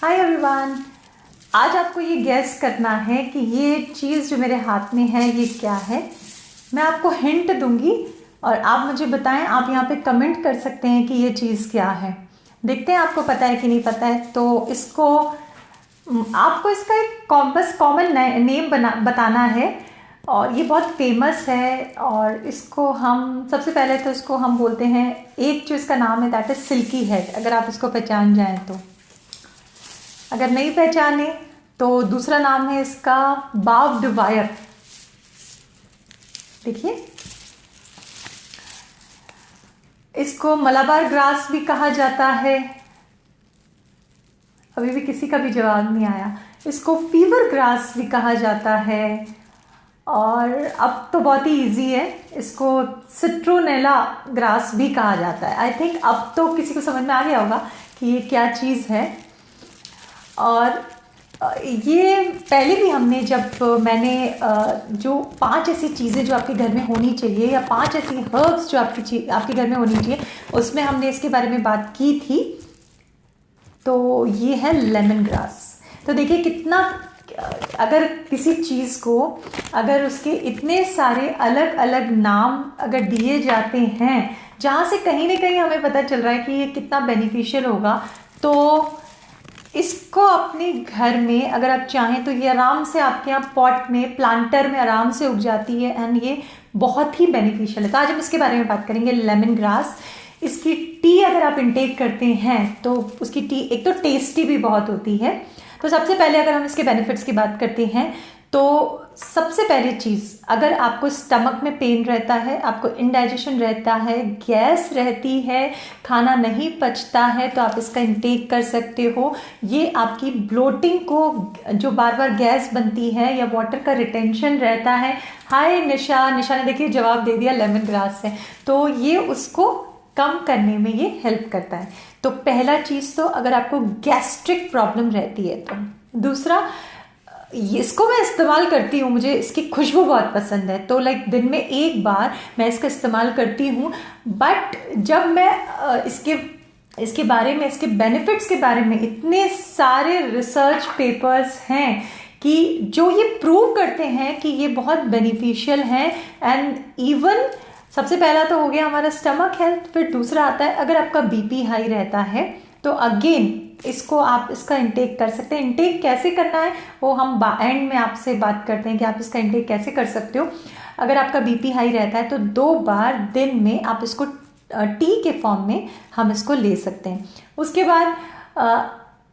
Hi everyone. आज आपको ये गैस करना है कि ये चीज़ जो मेरे हाथ में है ये क्या है। मैं आपको हिंट दूंगी और आप मुझे बताएं। आप यहाँ पे कमेंट कर सकते हैं कि ये चीज़ क्या है। देखते हैं आपको पता है कि नहीं पता है। तो इसको आपको इसका एक बस कॉमन नेम बताना है और ये बहुत फेमस है। और इसको हम सबसे पहले तो इसको हम बोलते हैं, एक जो इसका नाम है दैट इज सिल्की हेड। अगर आप इसको पहचान जाएं तो, अगर नहीं पहचाने तो दूसरा नाम है इसका बार्ब्ड वायर। देखिए, इसको मलाबार ग्रास भी कहा जाता है। अभी भी किसी का भी जवाब नहीं आया। इसको फीवर ग्रास भी कहा जाता है और अब तो बहुत ही इजी है, इसको सिट्रोनेला ग्रास भी कहा जाता है। आई थिंक अब तो किसी को समझ में आ गया होगा कि ये क्या चीज़ है। और ये पहले भी हमने, जब मैंने जो 5 ऐसी चीज़ें जो आपके घर में होनी चाहिए या 5 ऐसी हर्ब्स जो आपके घर में होनी चाहिए, उसमें हमने इसके बारे में बात की थी। तो ये है लेमन ग्रास। तो देखिए कितना, अगर किसी चीज़ को अगर उसके इतने सारे अलग अलग नाम अगर दिए जाते हैं, जहाँ से कहीं ना कहीं हमें पता चल रहा है कि ये कितना बेनिफिशियल होगा। तो इसको अपने घर में अगर आप चाहें तो ये आराम से आपके यहाँ पॉट में, प्लांटर में आराम से उग जाती है एंड ये बहुत ही बेनिफिशियल है। तो आज हम इसके बारे में बात करेंगे, लेमन ग्रास। इसकी टी अगर आप इंटेक करते हैं तो उसकी टी एक तो टेस्टी भी बहुत होती है। तो सबसे पहले अगर हम इसके बेनिफिट्स की बात करते हैं तो सबसे पहली चीज़, अगर आपको स्टमक में पेन रहता है, आपको इंडाइजेशन रहता है, गैस रहती है, खाना नहीं पचता है, तो आप इसका इंटेक कर सकते हो। ये आपकी ब्लोटिंग को, जो बार बार गैस बनती है या वाटर का रिटेंशन रहता है। हाय निशा ने देखिए जवाब दे दिया, लेमन ग्रास है। तो ये उसको कम करने में ये हेल्प करता है। तो पहला चीज़ तो अगर आपको गैस्ट्रिक प्रॉब्लम रहती है तो। दूसरा, इसको मैं इस्तेमाल करती हूँ, मुझे इसकी खुशबू बहुत पसंद है। तो लाइक दिन में एक बार मैं इसका इस्तेमाल करती हूँ। बट जब मैं इसके बारे में, इसके बेनिफिट्स के बारे में, इतने सारे रिसर्च पेपर्स हैं कि जो ये प्रूव करते हैं कि ये बहुत बेनिफिशियल है। एंड इवन सबसे पहला तो हो गया हमारा स्टमक हेल्थ। फिर दूसरा आता है, अगर आपका बीपी हाई रहता है तो अगेन इसको आप इसका इंटेक कर सकते हैं। इंटेक कैसे करना है वो हम एंड में आपसे बात करते हैं कि आप इसका इंटेक कैसे कर सकते हो। अगर आपका बीपी हाई रहता है तो 2 बार दिन में आप इसको टी के फॉर्म में हम इसको ले सकते हैं। उसके बाद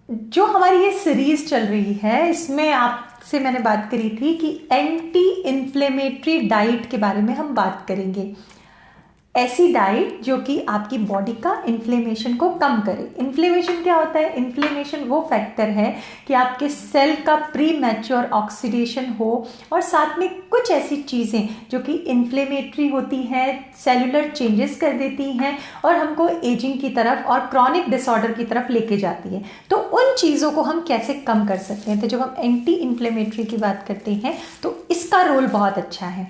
जो हमारी ये सीरीज चल रही है, इसमें आपसे मैंने बात करी थी कि एंटी इन्फ्लेमेटरी डाइट के बारे में हम बात करेंगे। ऐसी डाइट जो कि आपकी बॉडी का इन्फ्लेमेशन को कम करे। इन्फ्लेमेशन क्या होता है? इन्फ्लेमेशन वो फैक्टर है कि आपके सेल का प्री मैच्योर ऑक्सीडेशन हो और साथ में कुछ ऐसी चीज़ें जो कि इन्फ्लेमेटरी होती हैं, सेलुलर चेंजेस कर देती हैं और हमको एजिंग की तरफ और क्रॉनिक डिसऑर्डर की तरफ लेके जाती है। तो उन चीज़ों को हम कैसे कम कर सकते हैं? तो जब हम एंटी इन्फ्लेमेटरी की बात करते हैं तो इसका रोल बहुत अच्छा है।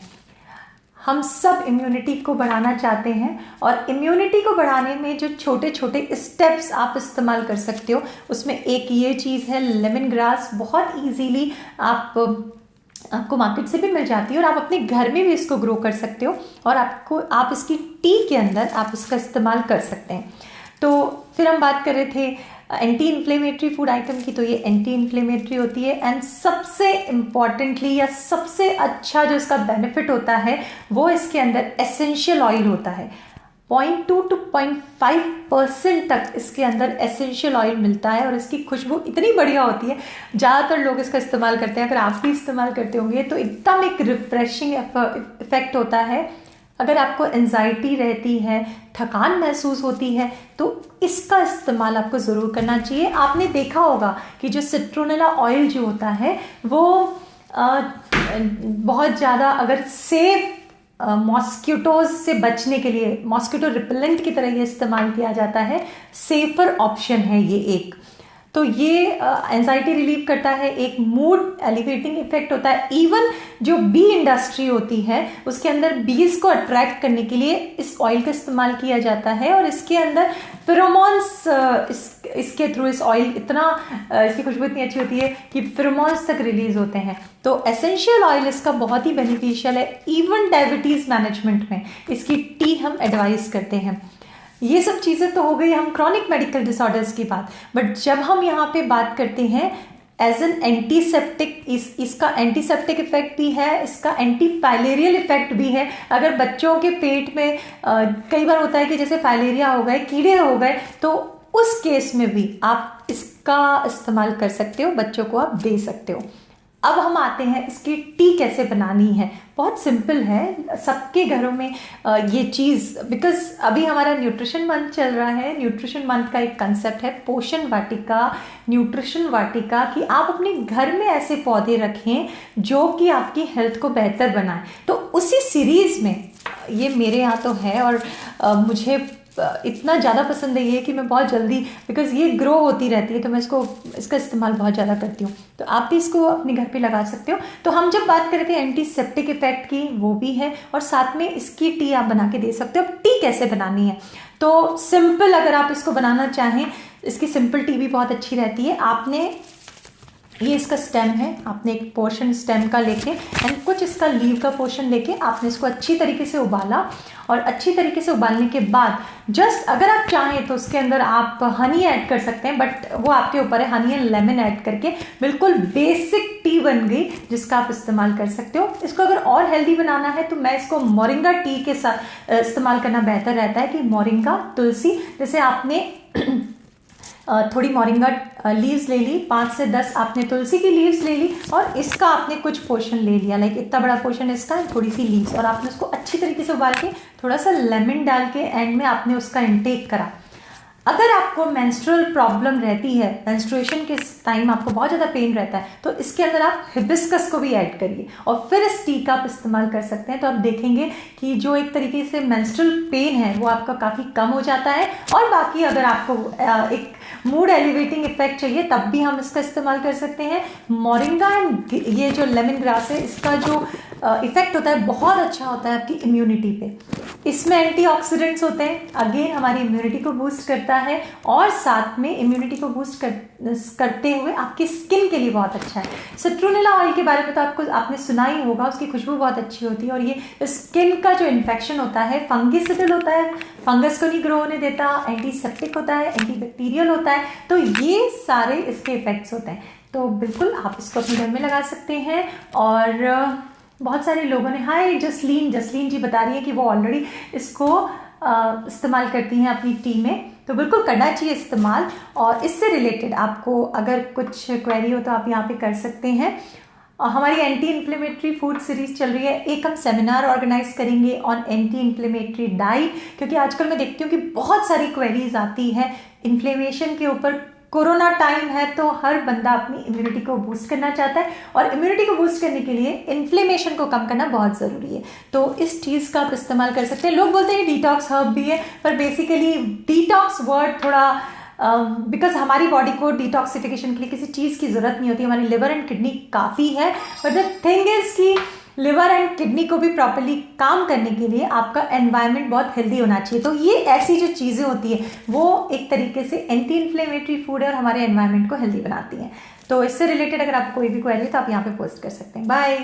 हम सब इम्यूनिटी को बढ़ाना चाहते हैं और इम्यूनिटी को बढ़ाने में जो छोटे छोटे स्टेप्स आप इस्तेमाल कर सकते हो, उसमें एक ये चीज़ है लेमन ग्रास। बहुत इजीली आपको मार्केट से भी मिल जाती है और आप अपने घर में भी इसको ग्रो कर सकते हो और आप इसकी टी के अंदर आप इसका इस्तेमाल कर सकते हैं। तो फिर हम बात कर रहे थे एंटी इन्फ्लेमेटरी फूड आइटम की। तो ये एंटी इन्फ्लेमेटरी होती है एंड सबसे इम्पॉर्टेंटली या सबसे अच्छा जो इसका बेनिफिट होता है वो इसके अंदर एसेंशियल ऑयल होता है। 0.2 to 0.5% तक इसके अंदर एसेंशियल ऑयल मिलता है और इसकी खुशबू इतनी बढ़िया होती है। ज़्यादातर लोग इसका इस्तेमाल करते हैं, अगर आप भी इस्तेमाल करते होंगे तो एकदम एक रिफ्रेशिंग इफेक्ट होता है। अगर आपको एंजाइटी रहती है, थकान महसूस होती है, तो इसका इस्तेमाल आपको ज़रूर करना चाहिए। आपने देखा होगा कि जो सिट्रोनेला ऑयल जो होता है वो बहुत ज़्यादा, अगर सेफ मॉस्किटोज से बचने के लिए, मॉस्किटो रिपेलेंट की तरह ये इस्तेमाल किया जाता है, सेफर ऑप्शन है ये एक। तो ये एंजाइटी रिलीव करता है, एक मूड एलिवेटिंग इफेक्ट होता है। इवन जो बी इंडस्ट्री होती है उसके अंदर बीज को अट्रैक्ट करने के लिए इस ऑयल का इस्तेमाल किया जाता है, और इसके अंदर फेरोमोन्स इसके थ्रू इस ऑयल इतना इसकी खुशबू इतनी अच्छी होती है कि फेरोमोन्स तक रिलीज होते हैं। तो एसेंशियल ऑयल इसका बहुत ही बेनिफिशियल है। इवन डायबिटीज मैनेजमेंट में इसकी टी हम एडवाइस करते हैं। ये सब चीज़ें तो हो गई हम क्रॉनिक मेडिकल डिसऑर्डर्स की बात, बट जब हम यहाँ पे बात करते हैं एज एन एंटीसेप्टिक, इसका एंटीसेप्टिक इफेक्ट भी है, इसका एंटी फाइलेरियल इफेक्ट भी है। अगर बच्चों के पेट में कई बार होता है कि जैसे फाइलेरिया हो गए, कीड़े हो गए, तो उस केस में भी आप इसका इस्तेमाल कर सकते हो, बच्चों को आप दे सकते हो। अब हम आते हैं इसकी टी कैसे बनानी है। बहुत सिंपल है, सबके घरों में ये चीज़, बिकॉज अभी हमारा न्यूट्रिशन मंथ चल रहा है। न्यूट्रिशन मंथ का एक कंसेप्ट है पोषण वाटिका, न्यूट्रिशन वाटिका, कि आप अपने घर में ऐसे पौधे रखें जो कि आपकी हेल्थ को बेहतर बनाए। तो उसी सीरीज़ में ये मेरे यहाँ तो है, और मुझे इतना ज़्यादा पसंद है ये कि मैं बहुत जल्दी, बिकॉज ये ग्रो होती रहती है, तो मैं इसका इस्तेमाल बहुत ज़्यादा करती हूँ। तो आप भी इसको अपने घर पे लगा सकते हो। तो हम जब बात कर रहे थे एंटीसेप्टिक इफेक्ट की, वो भी है, और साथ में इसकी टी आप बना के दे सकते हो। अब टी कैसे बनानी है, तो सिंपल, अगर आप इसको बनाना चाहें, इसकी सिंपल टी भी बहुत अच्छी रहती है। आपने ये इसका स्टेम है, आपने एक पोर्शन स्टेम का लेके एंड कुछ इसका लीव का पोर्शन लेके आपने इसको अच्छी तरीके से उबाला, और अच्छी तरीके से उबालने के बाद जस्ट अगर आप चाहें तो उसके अंदर आप हनी ऐड कर सकते हैं, बट वो आपके ऊपर है। हनी एंड लेमन ऐड करके बिल्कुल बेसिक टी बन गई, जिसका आप इस्तेमाल कर सकते हो। इसको अगर और हेल्दी बनाना है तो मैं इसको मोरिंगा टी के साथ इस्तेमाल करना बेहतर रहता है, कि मोरिंगा, तुलसी, जैसे आपने थोड़ी मोरिंगा लीव्स ले ली, 5 से 10 आपने तुलसी की लीव्स ले ली, और इसका आपने कुछ पोर्शन ले लिया, लाइक इतना बड़ा पोर्शन इसका, थोड़ी सी लीव्स, और आपने उसको अच्छी तरीके से उबाल के थोड़ा सा लेमन डाल के एंड में आपने उसका इंटेक करा। अगर आपको मेंस्ट्रुअल प्रॉब्लम रहती है, मेंस्ट्रुएशन के टाइम आपको बहुत ज़्यादा पेन रहता है, तो इसके अंदर आप हिबिस्कस को भी ऐड करिए और फिर इस टी का आप इस्तेमाल कर सकते हैं। तो आप देखेंगे कि जो एक तरीके से मेंस्ट्रुअल पेन है वो आपका काफ़ी कम हो जाता है। और बाकी अगर आपको एक मूड एलिवेटिंग इफेक्ट चाहिए तब भी हम इसका इस्तेमाल कर सकते हैं। मोरिंगा एंड ये जो लेमन ग्रास है, इसका जो इफेक्ट होता है बहुत अच्छा होता है आपकी इम्यूनिटी पे। इसमें एंटीऑक्सीडेंट्स होते हैं, अगेन हमारी इम्यूनिटी को बूस्ट करता है, और साथ में इम्यूनिटी को बूस्ट करते हुए आपकी स्किन के लिए बहुत अच्छा है। सिट्रोनेला ऑयल के बारे में तो आपने सुना ही होगा, उसकी खुशबू बहुत अच्छी होती है, और ये स्किन का जो इन्फेक्शन होता है, फंगिसाइडल होता है, फंगस को नहीं ग्रो होने देता, एंटीसेप्टिक होता है, एंटीबैक्टीरियल होता है, तो ये सारे इसके इफेक्ट्स होते हैं। तो बिल्कुल आप इसको अपने घर में लगा सकते हैं। और बहुत सारे लोगों ने, हाय जसलीन जी बता रही है कि वो ऑलरेडी इसको इस्तेमाल करती हैं अपनी टी में, तो बिल्कुल करना चाहिए इस्तेमाल। और इससे रिलेटेड आपको अगर कुछ क्वेरी हो तो आप यहाँ पे कर सकते हैं। हमारी एंटी इन्फ्लेमेटरी फूड सीरीज चल रही है, एक हम सेमिनार ऑर्गेनाइज करेंगे ऑन एंटी इन्फ्लेमेटरी डाइट, क्योंकि आजकल मैं देखती हूँ कि बहुत सारी क्वेरीज आती है इन्फ्लेमेशन के ऊपर। कोरोना टाइम है तो हर बंदा अपनी इम्यूनिटी को बूस्ट करना चाहता है, और इम्यूनिटी को बूस्ट करने के लिए इन्फ्लेमेशन को कम करना बहुत ज़रूरी है। तो इस चीज़ का आप इस्तेमाल कर सकते हैं। लोग बोलते हैं डिटॉक्स हर्ब भी है, पर बेसिकली डिटॉक्स वर्ड थोड़ा बिकॉज हमारी बॉडी को डिटॉक्सिफिकेशन के लिए किसी चीज़ की ज़रूरत नहीं होती, हमारी लिवर एंड किडनी काफ़ी है। बट द थिंग इज़ कि लिवर एंड किडनी को भी प्रॉपरली काम करने के लिए आपका एनवायरनमेंट बहुत हेल्दी होना चाहिए। तो ये ऐसी जो चीज़ें होती है वो एक तरीके से एंटी इन्फ्लेमेटरी फूड है और हमारे एनवायरनमेंट को हेल्दी बनाती हैं। तो इससे रिलेटेड अगर आपको कोई भी क्वेरी है तो आप यहाँ पे पोस्ट कर सकते हैं। बाय।